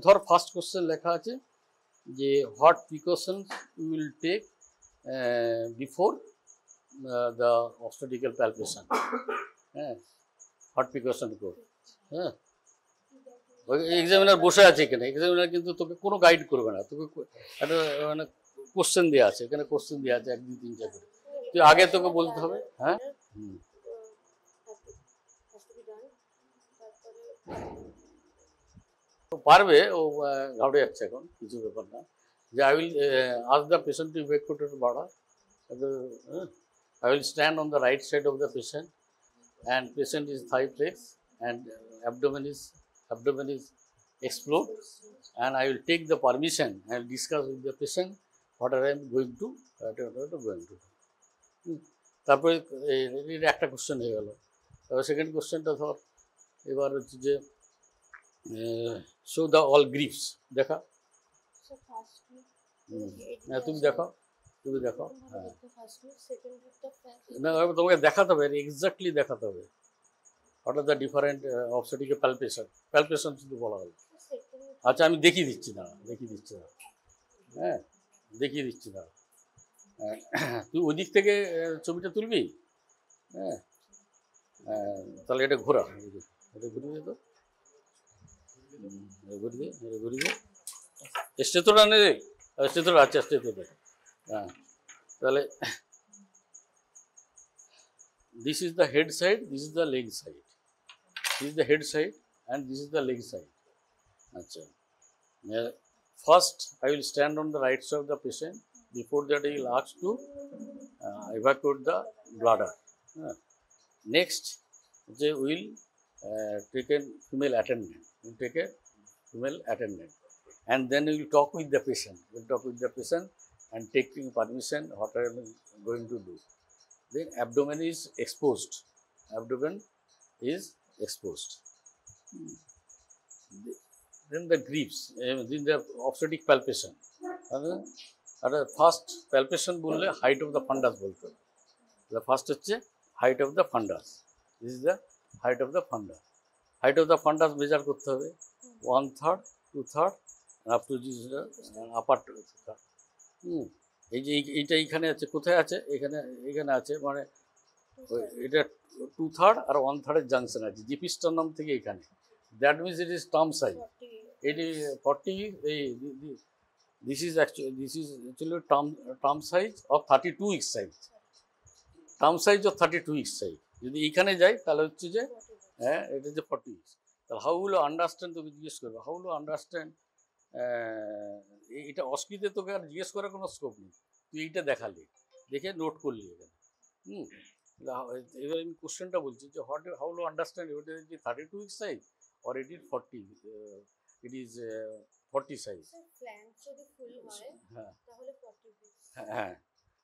ধর first question লেখা আছে যে what precautions you will take before the obstetrical palpation. হ্যাঁ, হোয়াট প্রিকশন কর। হ্যাঁ, এক্সামিনার বসে আছে এখানে, এক্সামিনার কিন্তু তোকে কোনো গাইড করবে না, তোকে একটা মানে কোশ্চেন দেওয়া আছে, এখানে কোশ্চেন দেওয়া আছে 1 2 3 4 করে, তুই আগে তোকে বলতে হবে। হ্যাঁ, পারবে, ও ঘাবড়ে যাচ্ছে এখন, কিছু ব্যাপার না। যে I will ask the patient to evacuate বাড়া, I will stand on the right side of the patient, and patient is thigh flexed and abdomen is explode, and I will take the permission and discuss with the patient what I am going to do. তারপরে এটা একটা question হয়ে গেল। তারপর second কোশ্চেনটা ধর এবার হচ্ছে যে শো দ্য অল গ্রিপস দেখা। হ্যাঁ, তুমি দেখো। হ্যাঁ, না তোমাকে দেখাতে হবে, এক্স্যাক্টলি দেখাতে হবে what are the different obstetrical palpation শুধু বলা হলো। আচ্ছা, আমি দেখিয়ে দিচ্ছি না। হ্যাঁ, দেখিয়ে দিচ্ছি না। তুই ওই দিক থেকে ছবিটা তুলবি। হ্যাঁ, তাহলে এটা ঘোরা, এটা ঘুরিয়ে তো, ঘুরিয়ে স্টেথোটা নে, স্টেথোটা আছে, স্টেথোটা। হ্যাঁ, তাহলে this is the head side, this is the leg side, this is the head side and this is the leg side. Achha, first I will stand on the right side of the patient. Before that I will ask to evacuate the bladder. Next they will take a female attendant, and then we will talk with the patient, and taking permission what I am going to do. Then abdomen is exposed. Then the grips, then the obstetric palpation. And first palpation বললে height of the fundus বলতে হবে। The first হচ্ছে height of the fundus. This is the height of the fundus. Height of the fundus measure করতে হবে 1/3, 2/3 up to this upper 2/3. এই যে এইটা এইখানে আছে, কোথায় আছে? এখানে আছে, মানে এটা 2/3 আর 1/3 জাংশন আছে জিপিস্টার্নাম থেকে এখানে। That means it is term size. এটি 40, this is actually term size of 32 week size. Term size of 32 week size যদি এইখানে যায় তাহলে হচ্ছে যে হ্যাঁ, এটা হচ্ছে 40 উইকস। তাহলে হাউ উইল আন্ডারস্ট্যান্ড, তোকে জিজ্ঞেস করবে হাউ উইল আন্ডারস্ট্যান্ড। এটা অস্কিতে তোকে আর জিজ্ঞেস করার কোনো স্কোপ নেই, তুই এইটা দেখালি, দেখে নোট করলি এখানে। এবার আমি কোশ্চেনটা বলছি যে how to understand it is 32 week size or it is 40 size. হ্যাঁ,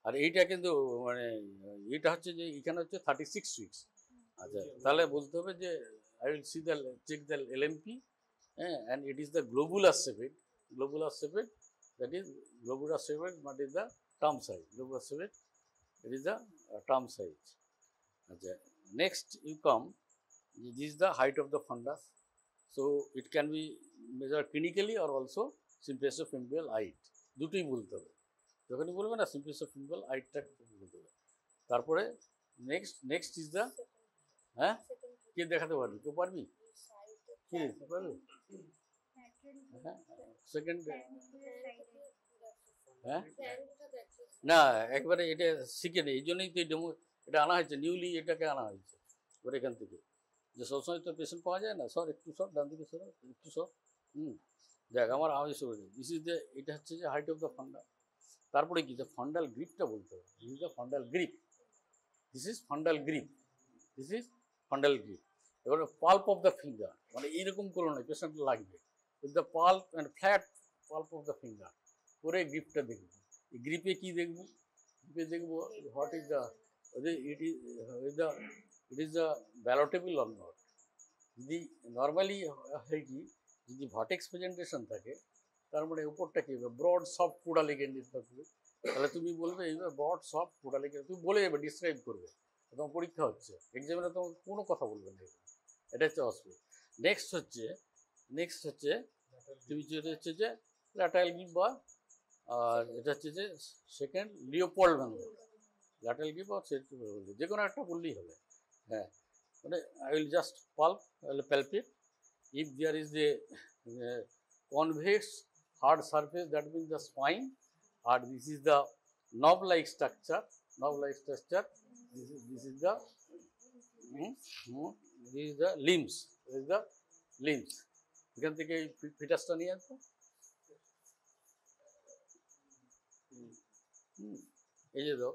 আর এইটা কিন্তু মানে এটা হচ্ছে যে এখানে হচ্ছে 36 উইকস। আচ্ছা, তাহলে বলতে হবে যে I will check the LMP, and it is the globular sepet, that is globular sepet, what is the term size, globular sepet, it is the term size. Next you come, this is the height of the fundus, so it can be measured clinically or also symphysiofemoral height, দুটোই বলতে হবে। যখনই বলবে না symphysiofemoral height-টা বলতে হবে। তারপরে next is the হ্যাঁ, কে দেখাতে পারবি? কেউ পারবি? কি পারবি? হ্যাঁ, সেকেন্ড, হ্যাঁ না, একবারে এটা শিখে নেই, এই জন্যই তো এই ডেমো এটা আনা হয়েছে, নিউলি এটাকে আনা হয়েছে ওর এখান থেকে, যে সবসময় তো পেশেন্ট পাওয়া যায় না। সর একটু সর, ডান দিকে সর একটু সর। দেখ আমার আওয়াজ সরে যায়। দিস ইজ দ্য, এটা হচ্ছে যে হাইট অফ দ্য ফান্ডা। তারপরে কি, যে ফান্ডাল গ্রিপটা বলতে হবে। This is the fundal grip, fundal grip. এবারে পাল্প অফ দ্য ফিঙ্গার, মানে এইরকম করে নয়, পেশেন্ট লাগবে with the pulp and flat pulp of the finger করে গ্রিপটা দেখব। এই গ্রিপে কি দেখব? গ্রিপে দেখব what is the, it is the ballotable or not. যদি নর্মালি হয় কি, যদি ভটেক্স প্রেজেন্টেশন থাকে তার মানে উপরটা কি হবে, ব্রড সফট পোডালিগেন্ডিস থাকবে, তাহলে তুমি বলবে এইভাবে ব্রড সফট পোডালিগেন্ডিস, তুমি বলে যাবে, ডিসক্রাইব করবে। তোমার পরীক্ষা হচ্ছে, এক্সামিনে তোমাকে কোনো কথা বলবে না, এটা হচ্ছে অসুবিধা। নেক্সট হচ্ছে যেটা হচ্ছে যে ল্যাটারাল গিভ বা এটা হচ্ছে যে second Leopold manoeuvre. Lateral give বা যে কোনো একটা বললেই হবে। হ্যাঁ, মানে I will just palpate if there is a convex hard surface, that means the spine, or this is the knob-like structure. This is the limbs. This is the limbs. এখান থেকে এই ফিটাসটা নিয়ে আসবো। এই যে ধর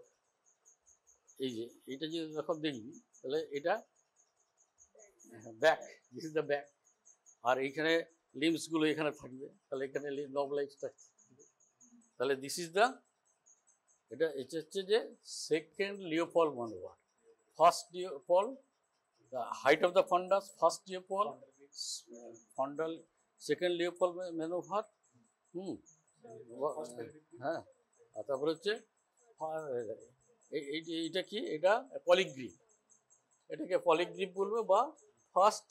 এইটা যে যখন দেখবি তাহলে এটা back, this is the back, আর এইখানে লিম্বসগুলো এখানে থাকবে, তাহলে এখানে নব লাইক স্ট্রাকচার থাকবে। তাহলে দিস ইজ দ্য এটা হচ্ছে যে second Leopold manoeuvre. First Leopold, the height of the fundus, first Leopold, fundal, second Leopold maneuver, হ্যাঁ, আর তারপরে হচ্ছে এইটা কি, এটা পলিগ্রিপ, এটাকে পলিগ্রিপ বলবে বা ফার্স্ট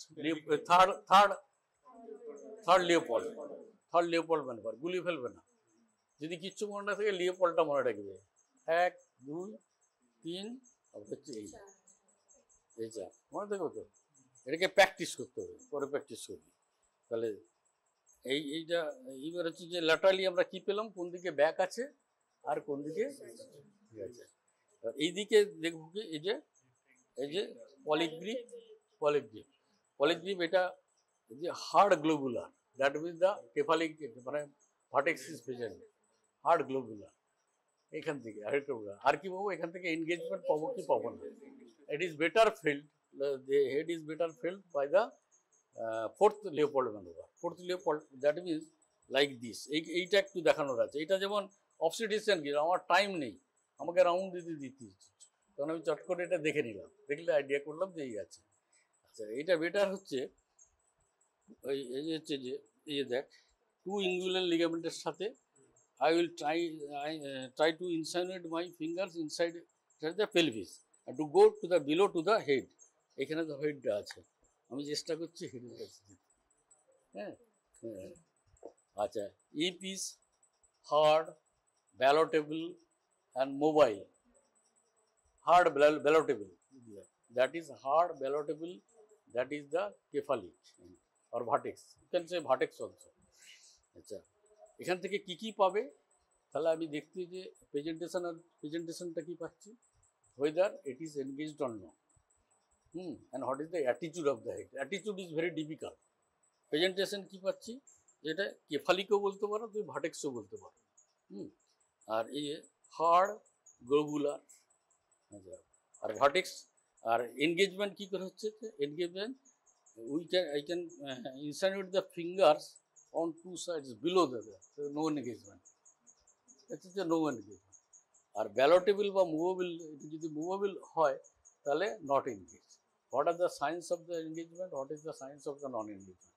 থার্ড লিওপোল্ড ম্যানুভার। গুলি ফেলবে না, যদি কিচ্ছু মনে না থাকে লিওপোল্ডটা মনে রাখবে। 1 2 3 হচ্ছে এই যা মনে থাকবে তো, এটাকে প্র্যাকটিস করতে হবে, পরে প্র্যাকটিস করবি। তাহলে এইটা এইবার হচ্ছে যে ল্যাটারালি আমরা কি পেলাম, কোন দিকে ব্যাক আছে আর কোন দিকে ঠিক আছে। এই দিকে দেখব কি, এই যে পলিগ্রিপ এটা যে hard globular, that means the cephalic, মানে vertex is present, hard globular. এখান থেকে আর কি পাবো, এখান থেকে এনগেজমেন্ট পাবো কি পাবো না। It is better filled, the head is better filled by the fourth Leopold maneuver. Fourth Leopold, that means like this. এইটা একটু দেখানোর আছে। এটা যেমন অবসিডিশন কি, আমার টাইম নেই, আমাকে রাউন্ড দিতে তখন আমি চট করে এটা দেখে নিলাম, দেখলে আইডিয়া করলাম যে এই আছে। আচ্ছা, এইটা বেটার হচ্ছে এই যে হচ্ছে যে এই যে দেখ, 2 ইনগুলার লিগামেন্টের সাথে I will try to insinuate my fingers inside the pelvis and to go to the below to the head. এখানে তো হেডটা আছে, আমি চেষ্টা করছি হেডের কাছে। হ্যাঁ, আচ্ছা, if is hard, ballotable and mobile. Hard ballotable, that is hard ballotable, that is the cephalic or vertex. You can say vertex also. আচ্ছা, এখান থেকে কি পাবে, তাহলে আমি দেখতে যে প্রেজেন্টেশনটা কি পাচ্ছি, whether it is engaged or not, and what is the attitude of the head. Attitude is very difficult. Presentation কি পাচ্ছি, যেটা কেফালিকও বলতে পারো, তুমি ভার্টেক্সও বলতে পারো। আর এই হার্ড গ্লোবুলার, আর ভার্টেক্স, আর এনগেজমেন্ট কি করে হচ্ছে, engagement I can insinuate the fingers on 2 sides below the no engagement. এটা হচ্ছে নো এনগেজমেন্ট। আর ব্যালোটেবল বা মুভেবল, এটা যদি মুভেবল হয় তাহলে not engage. What are the science of the engagement, what is the science of the non engagement.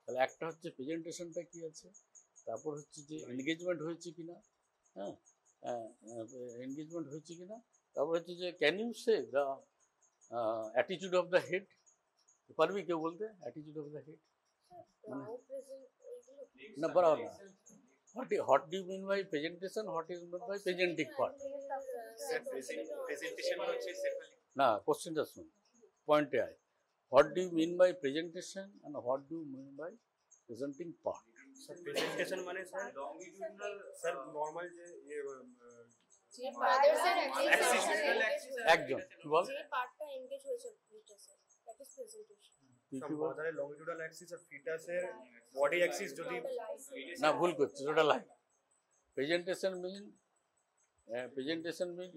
তাহলে একটা হচ্ছে প্রেজেন্টেশনটা কি আছে, তারপর হচ্ছে যে এনগেজমেন্ট হয়েছে কিনা, হ্যাঁ, এনগেজমেন্ট হয়েছে কিনা, তারপর হচ্ছে যে can you say the attitude of the head, পারবি কেউ বলতে অ্যাটিটিউড অফ দ্য হেড মানে না, বরাবর না। What do you mean by presentation? What is meant by presenting part? না, কোশ্চেনটা শুন, পয়েন্টে আয়। What do you mean by presentation and what do you mean by presenting part? Sir, presentation মানে স্যার longitudinal, স্যার নরমাল যে একজন কি বল, যে পার্টটা এনগেজ হয়েছে ফিটাসে, দ্যাট ইজ প্রেজেন্টেশন। মাদারের লংজিটুডাল অ্যাক্সিস আর ফিটাসের বডি অ্যাক্সিস যদি না ভুল করছিস, ওটা line. Presentation mean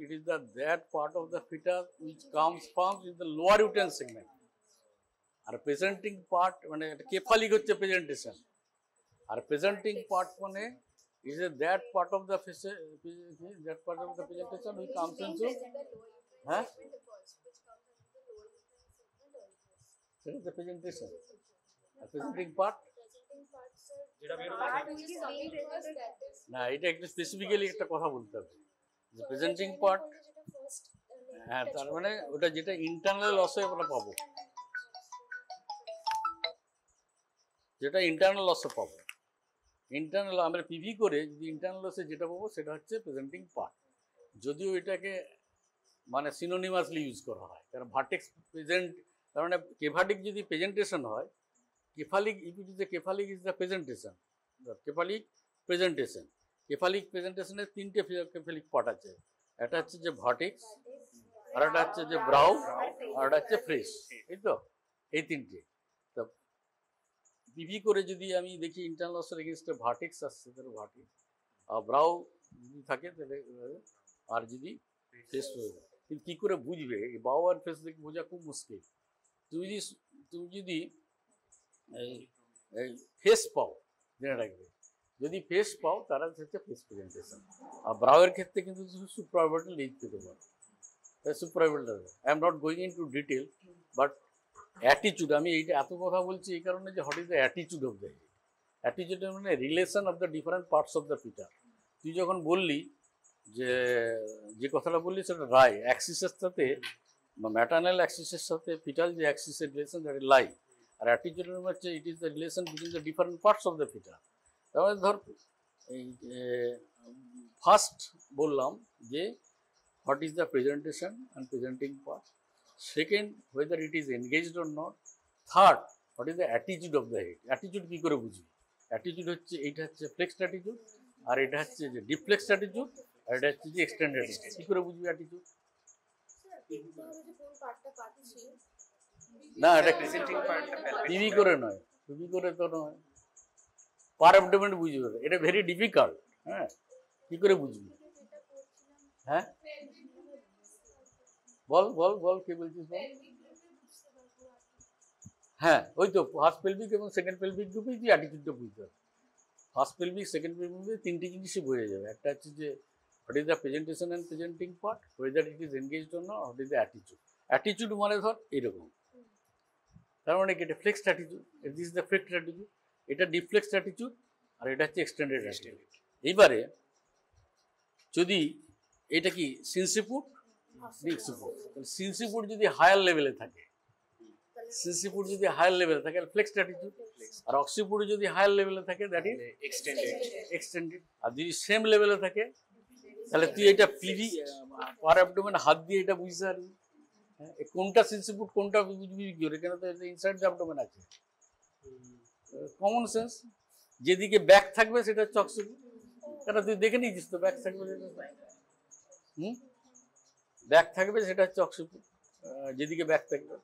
it is that part of the fetus which comes from in the lower uterine segment. আর presenting part মানে কেফালিক হচ্ছে প্রেজেন্টেশন, আর presenting part মানে is that part of the presentation which comes into, হ্যাঁ, সেটা হচ্ছে presentation. আর presenting part যেটা বের না, এটা একটু স্পেসিফিক্যালি একটা কথা বলতে হবে যে প্রেজেন্টিং পার্ট, হ্যাঁ, তার মানে ওটা যেটা ইন্টারনাল লসে আমরা পাবো, যেটা ইন্টারনাল লসে পাবো, ইন্টারনাল আমরা পিভি করে যদি ইন্টারনালসে যেটা পাবো সেটা হচ্ছে প্রেজেন্টিং পার্ট, যদিও এটাকে মানে সিনোনিমাসলি ইউজ করা হয়, কারণ ভার্টেক্স প্রেজেন্ট, তার মানে কেফালিক যদি প্রেজেন্টেশন হয়, cephalic if it is the cephalic is the presentation, cephalic presentation. Cephalic প্রেজেন্টেশনের তিনটে কেফালিক পার্ট আছে, একটা হচ্ছে যে ভার্টেক্স, আর একটা হচ্ছে যে ব্রাউ, আর একটা হচ্ছে ফ্রেশ, এই তো এই তিনটে। তো পিভি করে যদি আমি দেখি ইন্টারনালসের এগেনস্টে ভার্টেক্স আসছে তাহলে ভার্টেক্স, আর ব্রাউ যদি থাকে তাহলে, আর যদি ফেস হয়ে যায়, কিন্তু কী করে বুঝবে এই বাউ আর ফেস দেখে বোঝা খুব মুশকিল। তুমি যদি এই ফেস পাও, জেনে রাখবে, যদি ফেস পাও তারা হচ্ছে ফেস প্রেজেন্টেশন। আর ব্রাউয়ের ক্ষেত্রে কিন্তু সুপ্রাইভেটাল লিখ পেতে পারো, সুপ্রাইভেটাল। I am not going in two detail, but অ্যাটিচিউড, আমি এইটা এত কথা বলছি এই কারণে যে what is the অ্যাটিচিউড of the head. অ্যাটিচিউড মানে relation of the different parts of the fitter. তুই যখন বললি যে কথাটা বললি সেটা রায় অ্যাক্সিসের সাথে বা ম্যাটার্নাল অ্যাক্সিসের সাথে ফিটাল যে অ্যাক্সিসের রিলেশন দ্যাট ইজ লাই, আর অ্যাটিচিউড হচ্ছে ইট is the relation between the different parts of the fitter. তারপরে ধর এই ফার্স্ট বললাম যে what is the presentation and presenting part, second whether it is engaged or not, third what is the অ্যাটিচিউড of the head. অ্যাটিচিউড কী করে বুঝবি? অ্যাটিচিউড হচ্ছে এইটা হচ্ছে ফ্লেক্সড অ্যাটিচিউড, আর এটা হচ্ছে যে ডিফ্লেক্সড অ্যাটিচিউড, আর এটা হচ্ছে যে এক্সটেন্ডেড অ্যাটিচিউড। কী করে বুঝবি অ্যাটিচিউড? না, এটা প্রেজেন্টিং পার্টটা পিভি করে নয়, পিভি করে তো নয়, পার অ্যাবডোমেন বুঝবে, এটা ভেরি ডিফিকাল্ট। হ্যাঁ, কী করে বুঝবি? হ্যাঁ বল বল বল, কে বলছিস বল। হ্যাঁ ওই তো ফার্স্ট পেলভিক এবং সেকেন্ড পেলভিক গ্রুপেই তুই অ্যাটিচিউডটা বুঝতে হবে। ফার্স্ট পেলভিক সেকেন্ড পেলভিক তিনটি জিনিসই বোঝা যাবে। একটা হচ্ছে যে what is the presentation and presenting part, whether it is engaged or not, what is the অ্যাটিচিউড। অ্যাটিচিউড মানে ধর এরকম, তার মানে কি এটা ফ্লেক্সড অ্যাটিচিউড, দিস ইজ দ্য ফ্লেক্সড অ্যাটিচিউড, এটা ডিফ্লেক্সড অ্যাটিচিউড, আর এটা হচ্ছে এক্সটেন্ডেড অ্যাটিচিউড। এইবারে যদি এটা কি সিনসিপুট ডিক্সিপুট, সিনসিপুট যদি হায়ার লেভেলে থাকে, সিনসিপুট যদি হায়ার লেভেলে থাকে ফ্লেক্সড অ্যাটিচিউড, আর অক্সিপুট যদি হায়ার লেভেলে থাকে দ্যাট ইজ এক্সটেন্ডেড। আর যদি সেম লেভেলে থাকে তাহলে তুই এটা পিভি পার অ্যাবডোমেন হাত দিয়ে এটা বুঝতে পারবি। হ্যাঁ, কোনটা সিনসিপুট কোনটা বুঝবি কি করে? কেন তো ইনসাইড দ্য অ্যাবডোমেন আছে, কমন সেন্স। যেদিকে ব্যাক থাকবে সেটা হচ্ছে অক্সিপুট, কেন তুই দেখে নিয়েছিস তো ব্যাক থাকবে, ব্যাক থাকবে সেটা হচ্ছে অক্সিপুট, যেদিকে ব্যাক থাকবে।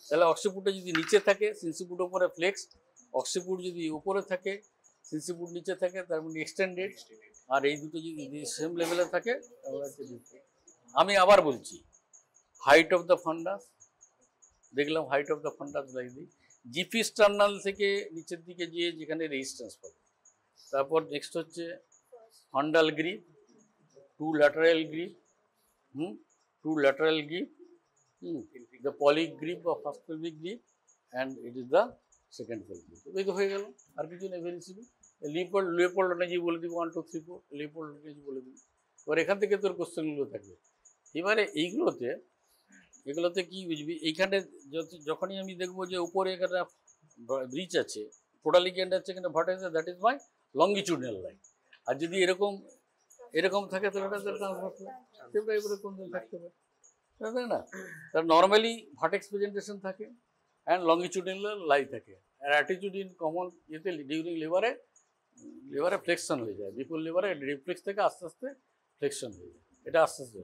তাহলে অক্সিপুটটা যদি নিচে থাকে সিনসিপুট উপরে ফ্লেক্সড, অক্সিপুট যদি উপরে থাকে সিনসিপুট নিচে থাকে তার মানে এক্সটেন্ডেড, আর এই দুটো যদি সেম লেভেলে থাকে তাহলে হচ্ছে ডিফ্লেক্ট। আমি আবার বলছি, হাইট অফ দ্য ফান্ডাস দেখলাম, হাইট অফ দ্য ফান্ডাস লাগিয়ে দিই, জিপি স্টার্নাল থেকে নিচের দিকে গিয়ে যেখানে রেজিস্ট্যান্স পাবে। তারপর নেক্সট হচ্ছে fundal grip, two lateral grip, two lateral grip, the polyg grip of first pelvic grip, and it is the second pelvic grip. এই তো হয়ে গেল, আর কিছু নেই, ভেরি সিম্পল। লিওপোল্ড এনার্জি বলে দিব 1 2 3 4, লিওপোল্ড এনার্জি বলে দিব। এবার এখান থেকে তোর কোশ্চেনগুলো থাকবে। এবারে এগুলোতে কি বুঝবি, এইখানে যখনই আমি দেখবো যে উপরে এখানে ব্রিজ আছে, পোডালিগ্যান্ড আছে, এখানে vertex, that is my longitudinal line. আর যদি এরকম থাকে তাহলে এটা ট্রান্সভার্স লাইন, এবারে কোন দিন থাকতে পারে, তাই না? তার নর্মালি ভার্টেক্স প্রেজেন্টেশন থাকে অ্যান্ড লঙ্গিটিউডিনাল লাই থাকে, আর অ্যাটিচিউড ইন কমন ইয়েতে ডিউরিং লেবারে ফ্লেকশন হয়ে যায়, বিপুল লেবারে রিফ্লেক্স থেকে আস্তে আস্তে ফ্লেকশন হয়ে যায়, এটা আস্তে আস্তে